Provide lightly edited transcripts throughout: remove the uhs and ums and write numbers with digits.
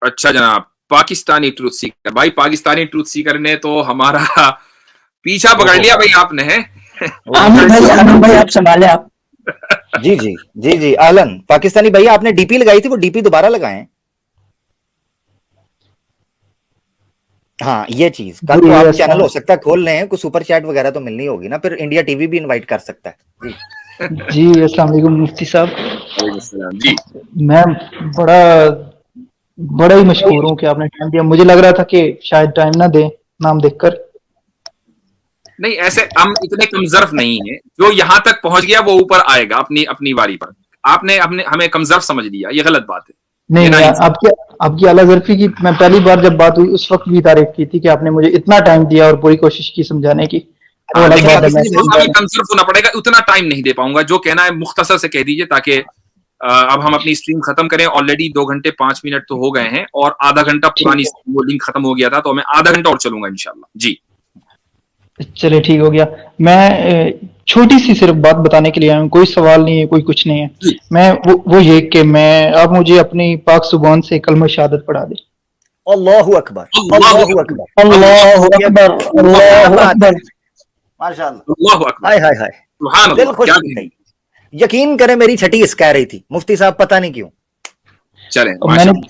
اچھا جناب، پاکستانی ٹروتھ سیکر بھائی، پاکستانی ٹروتھ سیکر نے تو ہمارا پیچھا پکڑ لیا بھائی آپ نے. عامر بھائی آپ سنبھالے آپ. جی جی جی جی اہلن. پاکستانی بھائی آپ نے ڈی پی لگائی تھی، وہ ڈی پی دوبارہ لگائیں. ہاں یہ چیز کل کو آپ چینل ہو سکتا ہے کھول لیں، کوئی سپر چیٹ وغیرہ تو ملنی ہوگی نا، پھر انڈیا ٹی وی بھی انوائٹ کر سکتا ہے. جی السلام علیکم مفتی صاحب. وعلیکم السلام جی. میں بڑا ہی مشکور ہوں کہ آپ نے ٹائم دیا. مجھے لگ رہا تھا کہ شاید ٹائم نہ دیں نام دیکھ کر. نہیں ایسے ہم اتنے کم ظرف نہیں ہیں، جو یہاں تک پہنچ گیا وہ اوپر آئے گا اپنی واری پر. آپ نے ہمیں کم ظرف سمجھ لیا، یہ غلط بات ہے. نہیں آپ کی اعلیٰ ظرفی کی میں پہلی بار جب بات ہوئی اس وقت بھی تعریف کی تھی کہ آپ نے مجھے اتنا ٹائم دیا اور پوری کوشش کی سمجھانے کی. ہمیں کم ظرف ہونا پڑے گا، اتنا ٹائم نہیں دے پاؤں گا. جو کہنا ہے مختصر سے کہہ دیجیے تاکہ اب ہم اپنی اسٹریم ختم کریں. آلریڈی 2 گھنٹے 5 منٹ تو ہو گئے ہیں اور آدھا گھنٹہ پرانی وہ لنک ختم ہو گیا تھا، تو میں آدھا گھنٹہ اور چلوں گا انشاءاللہ. جی چلے ٹھیک ہو گیا. میں چھوٹی سی صرف بات بتانے کے لیے آیا ہوں، کوئی سوال نہیں ہے، کوئی کچھ نہیں ہے. میں وہ یہ کہ آپ مجھے اپنی پاک زبان سے کلمہ شہادت پڑھا دیں. اللہ اکبر اللہ اکبر اللہ اکبر اللہ اکبر. ماشاءاللہ. ہائے ہائے ہائے، دل خوش ہو گئی. یقین کریں میری چھٹی اس کہہ رہی تھی مفتی صاحب، پتہ نہیں کیوں.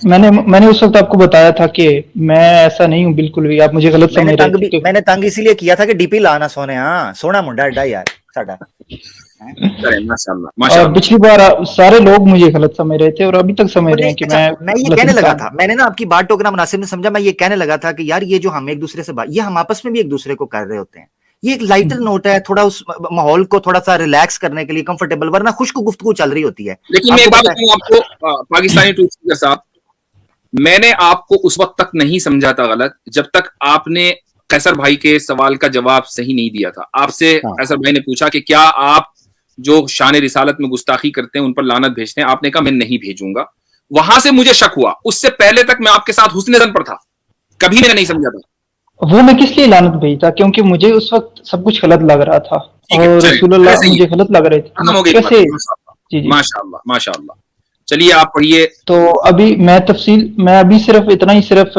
میں نے اس وقت آپ کو بتایا تھا کہ میں ایسا نہیں ہوں بالکل بھی، آپ مجھے غلط سمجھ رہے تھے. میں نے تنگ اسی لیے کیا تھا کہ ڈی پی لانا سونے. ہاں سونا منڈا اڈا یار ساڈا. اور پچھلی بار سارے لوگ مجھے غلط سمجھ رہے تھے اور ابھی تک سمجھ رہے ہیں کہ میں یہ کہنے لگا تھا، میں نے نا آپ کی بات ٹوکنا مناسب نہیں سمجھا. میں یہ کہنے لگا تھا کہ یار یہ جو ہم ایک دوسرے سے بات، یہ ہم آپس میں بھی ایک دوسرے کو کر رہے ہوتے ہیں. یہ ایک لائٹر نوٹ ہے، تھوڑا اس ماحول کو تھوڑا سا ریلیکس کرنے کے لیے، کمفرٹیبل، ورنہ خشک گفتگو چل رہی ہوتی ہے. لیکن میں ایک بات بتاؤں آپ کو پاکستانی ٹروتھ سیکر صاحب، میں نے آپ کو اس وقت تک نہیں سمجھا تھا غلط جب تک آپ نے قیصر بھائی کے سوال کا جواب صحیح نہیں دیا تھا. آپ سے قیصر بھائی نے پوچھا کہ کیا آپ جو شان رسالت میں گستاخی کرتے ہیں ان پر لعنت بھیجتے ہیں؟ آپ نے کہا میں نہیں بھیجوں گا. وہاں سے مجھے شک ہوا. اس سے پہلے تک میں آپ کے ساتھ حسن ظن پر تھا، کبھی میں نے نہیں سمجھا تھا. وہ میں کس لیے لعنت بھیجتا؟ کیونکہ مجھے اس وقت سب کچھ غلط لگ رہا تھا اور رسول اللہ مجھے غلط لگ رہے تھے. کیسے؟ ماشاء اللہ ماشاء اللہ. چلیے آپ پڑھیے. تو ابھی میں ابھی صرف اتنا ہی صرف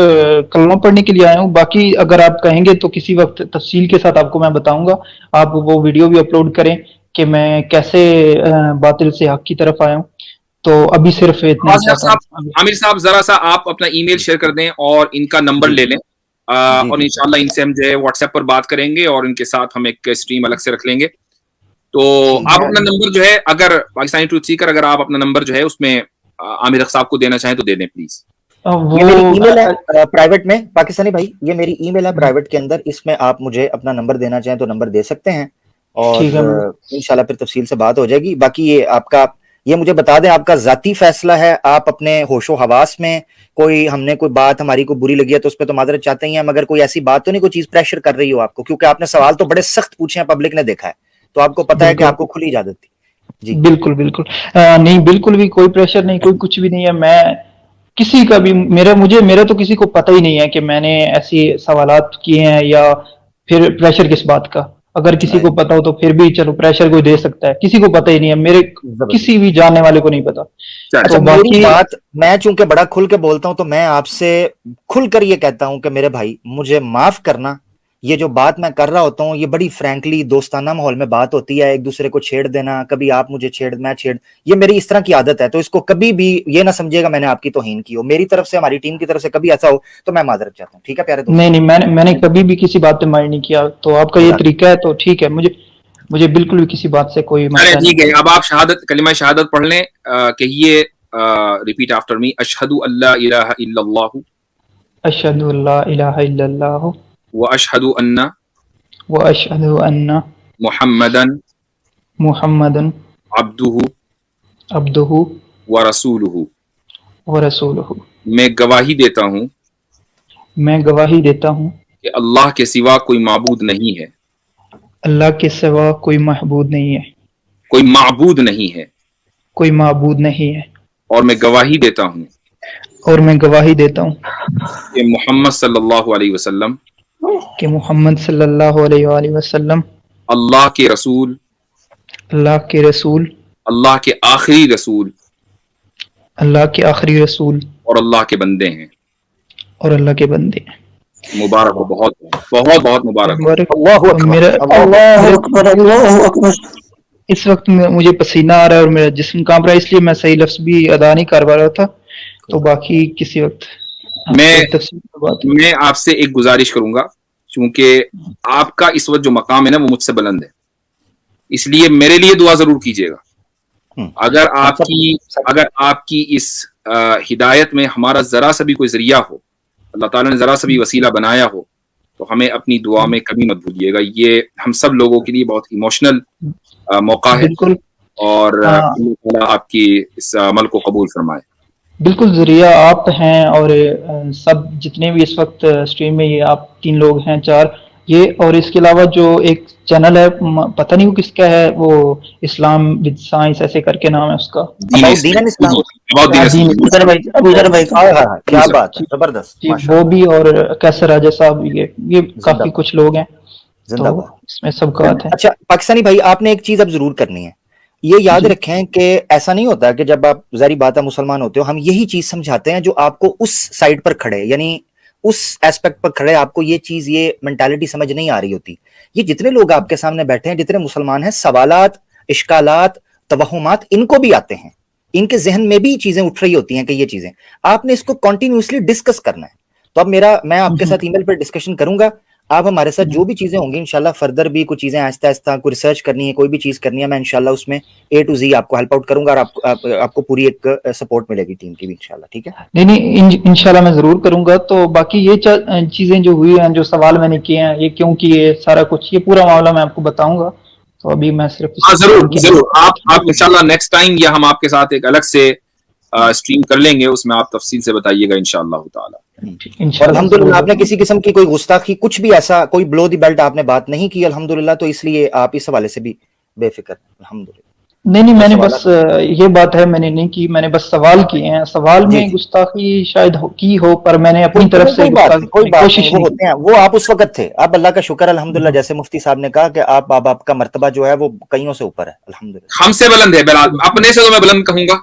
کلمہ پڑھنے کے لیے آیا ہوں. باقی اگر آپ کہیں گے تو کسی وقت تفصیل کے ساتھ آپ کو میں بتاؤں گا. آپ وہ ویڈیو بھی اپلوڈ کریں کہ میں کیسے باطل سے حق کی طرف آیا ہوں. تو ابھی صرف اتنا ہی چاہتا ہوں. عامر صاحب ذرا سا آپ اپنا ای میل شیئر کر دیں اور ان کا نمبر لے لیں، اور انشاءاللہ ان سے ہم جو ہے واٹس ایپ پر بات کریں گے اور ان کے ساتھ ہم ایک اسٹریم الگ سے رکھ لیں گے. تو آپ اپنا نمبر جو ہے، اگر پاکستانی ٹروتھ سیکر اگر آپ اپنا نمبر جو ہے اس میں عامر صاحب کو دینا چاہیں تو دے دیں پلیز. یہ میری ای میل ہے پرائیویٹ میں، پاکستانی بھائی یہ میری ای میل ہے پرائیویٹ کے اندر. اس میں آپ مجھے اپنا نمبر دینا چاہیں تو نمبر دے سکتے ہیں اور انشاءاللہ پھر تفصیل سے بات ہو جائے گی. باقی یہ آپ کا، یہ مجھے بتا دیں آپ کا ذاتی فیصلہ ہے. آپ اپنے ہوش و حواس میں ہم نے کوئی بات ہماری کو بری لگی ہے تو اس پہ تو معذرت چاہتے ہی ہیں، مگر کوئی ایسی بات تو نہیں، کوئی چیز پریشر کر رہی ہو آپ کو؟ کیونکہ آپ نے سوال تو بڑے سخت پوچھے ہیں، پبلک نے دیکھا ہے، تو آپ کو پتا ہے کہ آپ کو کھلی اجازت تھی. جی بالکل نہیں، بالکل بھی کوئی پریشر نہیں، کوئی کچھ بھی نہیں ہے. میں کسی کا بھی میرا تو کسی کو پتہ ہی نہیں ہے کہ میں نے ایسی سوالات کیے ہیں، یا پھر پریشر کس بات کا. اگر کسی کو پتا ہو تو پھر بھی چلو پریشر کوئی دے سکتا ہے. کسی کو پتہ ہی نہیں ہے، میرے کسی بھی جاننے والے کو نہیں پتا. اچھا میری بات، میں چونکہ بڑا کھل کے بولتا ہوں تو میں آپ سے کھل کر یہ کہتا ہوں کہ میرے بھائی مجھے معاف کرنا. یہ جو بات میں کر رہا ہوتا ہوں یہ بڑی فرینکلی دوستانہ ماحول میں بات ہوتی ہے، ایک دوسرے کو چھیڑ دینا، کبھی آپ مجھے میں چھیڑ، یہ میری اس طرح کی عادت ہے. تو اس کو کبھی بھی یہ نہ سمجھے گا میں نے آپ کی توہین کی ہو. میری طرف سے، ہماری ٹیم کی طرف سے کبھی ایسا ہو تو میں معذرت چاہتا ہوں. ٹھیک ہے پیارے دوست؟ نہیں میں نے کبھی بھی کسی بات پہ مائنڈ نہیں کیا. تو آپ کا یہ طریقہ ہے تو ٹھیک ہے. مجھے بالکل بھی کسی بات سے کوئی مسئلہ نہیں. ٹھیک ہے، اب آپ کلمہ شہادت پڑھ لیں. کہیے ریپیٹ آفٹر می: اشہد ان لا الہ الا اللہ، اشہد ان لا الہ الا اللہ، واشہد ان واشہد ان محمدا عبدہ ورسولہ. میں گواہی دیتا ہوں کہ اللہ کے سوا کوئی معبود نہیں ہے، اللہ کے سوا کوئی معبود نہیں ہے، کوئی معبود نہیں ہے، کوئی معبود نہیں ہے. اور میں گواہی دیتا ہوں کہ محمد صلی اللہ علیہ وسلم اللہ کے رسول، اللہ کے آخری رسول اور اللہ کے بندے ہیں. اور اللہ کے بندے ہیں. مبارک ہو, بہت بہت بہت مبارک ہو. اللہ اکبر. اس وقت مجھے پسینہ آ رہا ہے اور میرا جسم کانپ رہا ہے, اس لیے میں صحیح لفظ بھی ادا نہیں کر پا رہا تھا, تو باقی کسی وقت میں آپ سے ایک گزارش کروں گا, چونکہ آپ کا اس وقت جو مقام ہے نا وہ مجھ سے بلند ہے, اس لیے میرے لیے دعا ضرور کیجیے گا. اگر آپ کی اس ہدایت میں ہمارا ذرا سا بھی کوئی ذریعہ ہو, اللہ تعالیٰ نے ذرا سا بھی وسیلہ بنایا ہو, تو ہمیں اپنی دعا میں کبھی مت بھولیے گا. یہ ہم سب لوگوں کے لیے بہت ایموشنل موقع ہے, اور اللہ تعالیٰ آپ کی اس عمل کو قبول فرمائے. بالکل ذریعہ آپ ہیں, اور سب جتنے بھی اس وقت اسٹریم میں یہ آپ 3 لوگ ہیں 4 یہ, اور اس کے علاوہ جو ایک چینل ہے پتہ نہیں وہ کس کا ہے, وہ اسلام ود سائنس ایسے کر کے نام ہے اس کا, وہ بھی, اور کیسر راجہ صاحب, یہ کافی کچھ لوگ ہیں, تو اس میں سب کا ہے. اچھا پاکستانی بھائی, آپ نے ایک چیز اب ضرور کرنی ہے, یہ یاد رکھیں کہ ایسا نہیں ہوتا کہ جب آپ ظاہری بات ہے مسلمان ہوتے ہو, ہم یہی چیز سمجھاتے ہیں جو آپ کو اس سائڈ پر کھڑے, یعنی اس ایسپیکٹ پر کھڑے, آپ کو یہ چیز, یہ مینٹالٹی سمجھ نہیں آ رہی ہوتی. یہ جتنے لوگ آپ کے سامنے بیٹھے ہیں, جتنے مسلمان ہیں, سوالات, اشکالات, توہمات ان کو بھی آتے ہیں, ان کے ذہن میں بھی چیزیں اٹھ رہی ہوتی ہیں کہ یہ چیزیں آپ نے اس کو کنٹینیوسلی ڈسکس کرنا ہے. تو اب میں آپ کے ساتھ ای میل پر ڈسکشن کروں گا, آپ ہمارے ساتھ جو بھی چیزیں ہوں گی انشاءاللہ فردر بھی کچھ چیزیں آہستہ آہستہ کوئی ریسرچ کرنی ہے, کوئی بھی چیز کرنی ہے, میں انشاءاللہ اس میں A to Z آپ کو ہیلپ آؤٹ کروں گا, اور آپ کو پوری ایک سپورٹ ملے گی ٹیم کی بھی انشاءاللہ. ٹھیک ہے, نہیں انشاءاللہ میں ضرور کروں گا. تو باقی یہ چیزیں جو ہوئی ہیں, جو سوال میں نے کیے ہیں, یہ کیوں کیے, سارا کچھ یہ پورا معاملہ میں آپ کو بتاؤں گا. تو ابھی میں صرف ضرور آپ انشاءاللہ نیکسٹ ٹائم, یا ہم آپ کے ساتھ ایک الگ سے اسٹریم کر لیں گے, اس میں آپ تفصیل سے بتائیے گا انشاءاللہ تعالی. اور الحمدللہ آپ نے کسی قسم کی کوئی گستاخی, کچھ بھی ایسا کوئی بلو دی بیلٹ آپ نے بات نہیں کی الحمدللہ, تو اس لیے آپ اس حوالے سے بھی بے فکر الحمدللہ. نہیں میں نے بس یہ بات ہے, میں نے نہیں کی, میں نے بس سوال کیے ہیں. سوال میں گستاخی شاید کی ہو, پر میں نے اپنی طرف سے کوشش ہوتے ہیں, وہ آپ اس وقت تھے. اب اللہ کا شکر الحمدللہ, جیسے مفتی صاحب نے کہا کہ آپ کا مرتبہ جو ہے وہ کئیوں سے اوپر ہے الحمدللہ. ہم سے بلند ہے بلال, اپنے سے تو میں بلند کہوں گا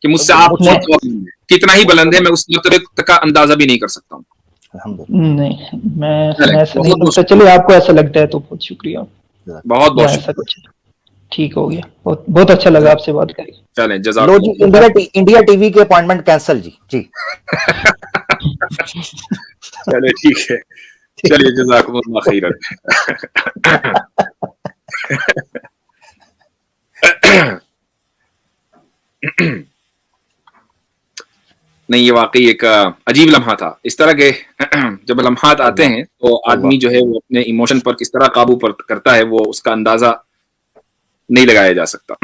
کہ مجھ سے آپ کتنا ہی بلند ہے, میں اس مرتبے کا اندازہ بھی نہیں کر سکتا ہوں. نہیں میں ایسا نہیں سمجھتا. چلیے آپ کو ایسا لگتا ہے تو بہت شکریہ, بہت بہت شکریہ. ٹھیک ہو گیا, بہت اچھا لگا آپ سے بات کر کے. چلیں جزاک انڈیا ٹی وی کے اپوائنٹمنٹ کینسل جی. چلے ٹھیک ہے, چلیے جزاکم اللہ خیرا. نہیں یہ واقعی ایک عجیب لمحہ تھا. اس طرح کے جب لمحات آتے ہیں تو آدمی جو ہے وہ اپنے ایموشن پر کس طرح قابو پر کرتا ہے, وہ اس کا اندازہ نہیں لگایا جا سکتا.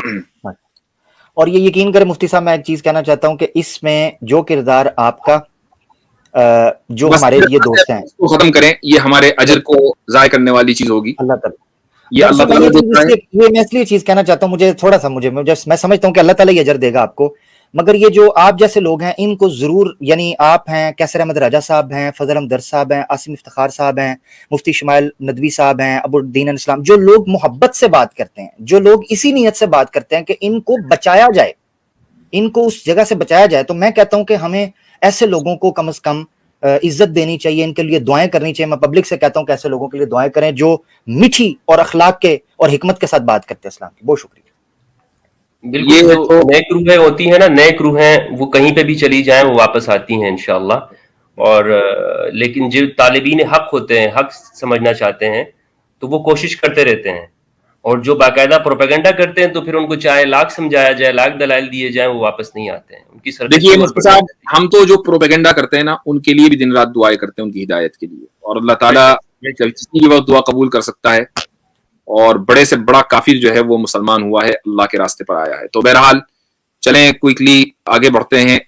اور یہ یقین کریں مفتی صاحب, میں ایک چیز کہنا چاہتا ہوں کہ اس میں جو کردار آپ کا, جو ہمارے یہ دوست ہیں, اس کو ختم کریں, یہ ہمارے اجر کو ضائع کرنے والی چیز ہوگی. اللہ تعالیٰ یہ اللہ تعالیٰ یہ میں اس لیے چیز کہنا چاہتا ہوں, مجھے تھوڑا سا میں سمجھتا ہوں کہ اللہ تعالیٰ یہ اجر دے گا آپ کو, مگر یہ جو آپ جیسے لوگ ہیں ان کو ضرور, یعنی آپ ہیں, کیسر احمد راجہ صاحب ہیں, فضل احمد درد صاحب ہیں, عاصم افتخار صاحب ہیں, مفتی شمائل ندوی صاحب ہیں, ابو الدین اسلام, جو لوگ محبت سے بات کرتے ہیں, جو لوگ اسی نیت سے بات کرتے ہیں کہ ان کو بچایا جائے, ان کو اس جگہ سے بچایا جائے, تو میں کہتا ہوں کہ ہمیں ایسے لوگوں کو کم از کم عزت دینی چاہیے, ان کے لیے دعائیں کرنی چاہیے. میں پبلک سے کہتا ہوں کہ ایسے لوگوں کے لیے دعائیں کریں جو میٹھی اور اخلاق کے اور حکمت کے ساتھ بات کرتے ہیں اسلام کی. بہت شکریہ. بالکل, جو نیک روحیں ہوتی ہیں نا, نیک روحیں وہ کہیں پہ بھی چلی جائیں وہ واپس آتی ہیں انشاءاللہ. اور لیکن جو طالبین حق ہوتے ہیں, حق سمجھنا چاہتے ہیں, تو وہ کوشش کرتے رہتے ہیں, اور جو باقاعدہ پروپیگنڈا کرتے ہیں تو پھر ان کو چاہے لاکھ سمجھایا جائے, لاکھ دلائل دیے جائیں, وہ واپس نہیں آتے ہیں. ان کی دیکھیے مفتی صاحب, ہم تو جو پروپیگنڈا کرتے ہیں نا, ان کے لیے بھی دن رات دعائیں کرتے ہیں, ان کی ہدایت کے لیے, اور اللہ تعالیٰ کسی بھی وقت دعا قبول کر سکتا ہے, اور بڑے سے بڑا کافر جو ہے وہ مسلمان ہوا ہے, اللہ کے راستے پر آیا ہے. تو بہرحال چلیں کوئکلی آگے بڑھتے ہیں.